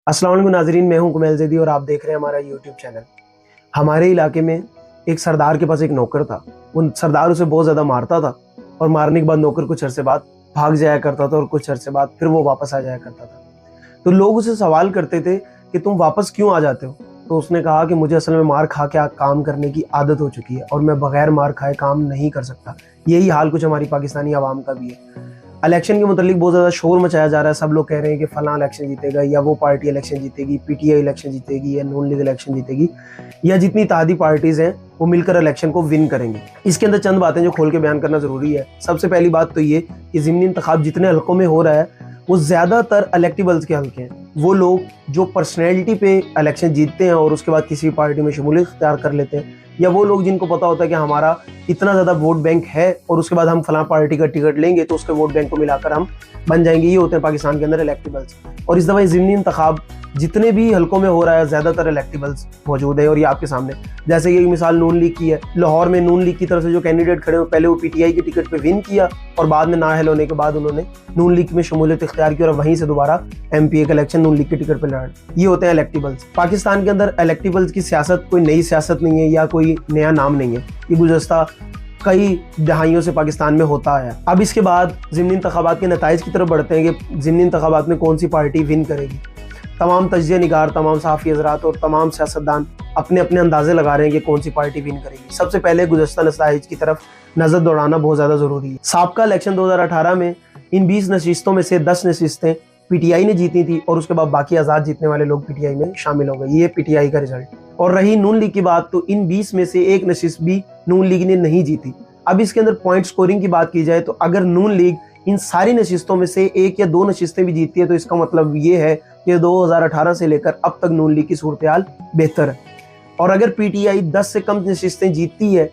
अस्सलाम वालेकुम नाज़रीन, मैं हूं कुमैल ज़ैदी और आप देख रहे हैं हमारा यूट्यूब चैनल। हमारे इलाके में एक सरदार के पास एक नौकर था। वो सरदार उसे बहुत ज़्यादा मारता था और मारने के बाद नौकर कुछ अरसे बाद भाग जाया करता था और कुछ अरसे बाद फिर वो वापस आ जाया करता था। तो लोग उसे सवाल करते थे कि तुम वापस क्यों आ जाते हो? तो उसने कहा कि मुझे असल में मार खा के काम करने की आदत हो चुकी है और मैं बगैर मार खाए काम नहीं कर सकता। यही हाल कुछ हमारी पाकिस्तानी आवाम का भी है। इलेक्शन के मुतालिक बहुत ज़्यादा शोर मचाया जा रहा है। सब लोग कह रहे हैं कि फलां इलेक्शन जीतेगा या वो पार्टी इलेक्शन जीतेगी, पीटीआई इलेक्शन जीतेगी या नून लीग इलेक्शन जीतेगी या जितनी इत्तेहादी पार्टीज़ हैं वो मिलकर इलेक्शन को विन करेंगे। इसके अंदर चंद बातें जो खोल के बयान करना ज़रूरी है। सबसे पहली बात तो ये कि ज़िमनी इंतखाब जितने हल्कों में हो रहा है वो ज़्यादातर इलेक्टेबल्स के हल्के हैं। वो लोग जो पर्सनैलिटी पे इलेक्शन जीतते हैं और उसके बाद किसी पार्टी में शमूलियत इख्तियार कर लेते हैं, या वो लोग जिनको पता होता है कि हमारा इतना ज़्यादा वोट बैंक है और उसके बाद हम फलां पार्टी का टिकट लेंगे तो उसके वोट बैंक को मिलाकर हम बन जाएंगे। ये होते हैं पाकिस्तान के अंदर इलेक्टेबल्स। और इस दफ़ा ज़िमनी इंतखाब जितने भी हल्कों में हो रहा है ज़्यादातर इलेक्टेबल्स मौजूद है और ये आपके सामने। जैसे कि मिसाल नून लीग की है। लाहौर में नून लीग की तरफ से जो कैंडिडेट खड़े हुए, पहले वो पीटीआई के टिकट पे विन किया और बाद में नाअहल होने के बाद उन्होंने नून लीग में शमूलियत इख्तियार की और वहीं से दोबारा एमपी का इलेक्शन नून लीग के टिकट पर लड़ा। ये होते हैं इलेक्टेबल्स। पाकिस्तान के अंदर इलेक्टेबल्स की सियासत कोई नई सियासत नहीं है या कोई नया नाम नहीं है। ये गुज़श्ता कई दहाइयों से पाकिस्तान में होता है। अब इसके बाद ज़िमनी इंतखाबात के नताइज की तरफ बढ़ते हैं कि ज़िमनी इंतखाबात में कौन सी पार्टी विन करेगी। तमाम तज्ज़िया निगार, तमाम सहाफ़ी हज़रात और तमाम सियासतदान अपने अपने अंदाजे लगा रहे हैं कि कौन सी पार्टी विन करेगी। सबसे पहले गुज़श्ता नताइज की तरफ नज़र दौड़ाना बहुत ज़्यादा ज़रूरी है। साबका इलेक्शन 2018 में इन 20 नशिस्तों में से 10 नशिस्तें पीटीआई ने जीती थी और उसके बाद बाकी आज़ाद जीतने वाले लोग पीटीआई में शामिल हो गए। ये पीटीआई का रिजल्ट। और रही नून लीग की बात, तो इन 20 में से एक नशिस्त भी नून लीग ने नहीं जीती। अब इसके अंदर पॉइंट स्कोरिंग की बात की जाए तो अगर नून लीग इन सारी नशिस्तों में से एक या दो नशिस्तें भी जीतती है तो इसका मतलब ये है कि 2018 से लेकर अब तक नून लीग की सूरत-ए-हाल बेहतर है। और अगर पीटीआई 10 से कम नशिस्तें जीतती है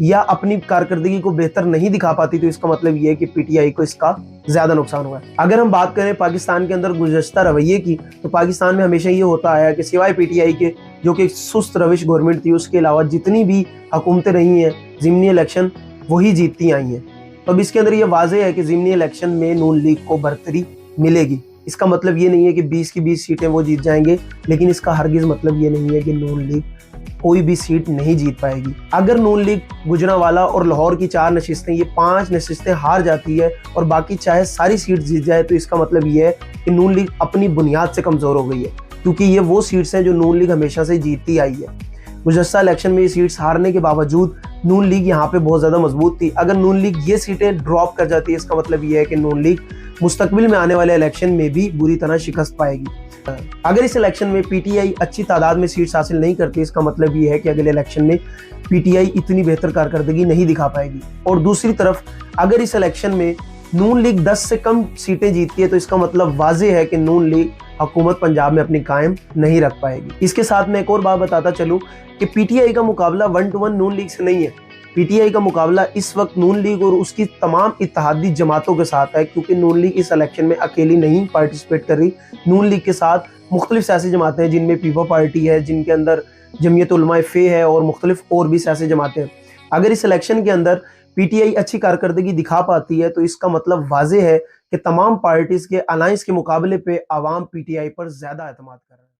या अपनी कारकर्दगी को बेहतर नहीं दिखा पाती तो इसका मतलब ये है कि पीटीआई को इसका ज्यादा नुकसान हुआ है। अगर हम बात करें पाकिस्तान के अंदर गुज़श्ता रवैये की, तो पाकिस्तान में हमेशा ये होता आया कि सिवाय पीटीआई के, जो कि सुस्त रविश गवर्नमेंट थी, उसके अलावा जितनी भी हुकूमतें रही हैं ज़िमनी इलेक्शन वही जीतती आई हैं। तो अब इसके अंदर ये वाज़ेह है कि ज़िमनी इलेक्शन में नून लीग को बरतरी मिलेगी। इसका मतलब ये नहीं है कि 20 की 20 सीटें वो जीत जाएंगे, लेकिन इसका हरगिज़ मतलब ये नहीं है कि नून लीग कोई भी सीट नहीं जीत पाएगी। अगर नून लीग गुजरांवाला और लाहौर की 4 नशिस्तें, ये 5 नशिस्तें हार जाती है और बाकी चाहे सारी सीट जीत जाए तो इसका मतलब ये है कि नून लीग अपनी बुनियाद से कमज़ोर हो गई है, क्योंकि ये वो सीट्स हैं जो नून लीग हमेशा से जीतती आई है। गुज़श्ता इलेक्शन में ये सीट्स हारने के बावजूद नून लीग यहाँ पे बहुत ज़्यादा मजबूत थी। अगर नून लीग ये सीटें ड्रॉप कर जाती है, इसका मतलब ये है कि नून लीग मुस्तकबिल में आने वाले इलेक्शन में भी बुरी तरह शिकस्त पाएगी। अगर इस इलेक्शन में पीटीआई अच्छी तादाद में सीट्स हासिल नहीं करती, इसका मतलब ये है कि अगले इलेक्शन में पीटीआई इतनी बेहतर कारकर्दगी नहीं दिखा पाएगी। और दूसरी तरफ अगर इस इलेक्शन में नून लीग 10 से कम सीटें जीतती है तो इसका मतलब वाज़ेह है कि नून लीग हुकूमत पंजाब में अपनी कायम नहीं रख पाएगी। इसके साथ मैं एक और बात बताता चलूँ कि पीटीआई का मुकाबला 1-to-1 नून लीग से नहीं है। पीटीआई का मुकाबला इस वक्त नून लीग और उसकी तमाम इत्तेहादी जमातों के साथ है, क्योंकि नून लीग इस इलेक्शन में अकेली नहीं पार्टिसिपेट कर रही। नून लीग के साथ मुख्तलिफ सियासी जमातें हैं, जिनमें पीपा पार्टी है, जिनके अंदर जमीयत उलमा फे है और मुख्तलिफ और भी सियासी जमातें हैं। अगर इस इलेक्शन के अंदर पीटीआई अच्छी कारकर्दगी दिखा पाती है तो इसका मतलब वाज़ेह है कि तमाम पार्टीज़ के अलायंस के मुकाबले पे आवाम पीटीआई पर ज़्यादा एतमाद कर रहा है।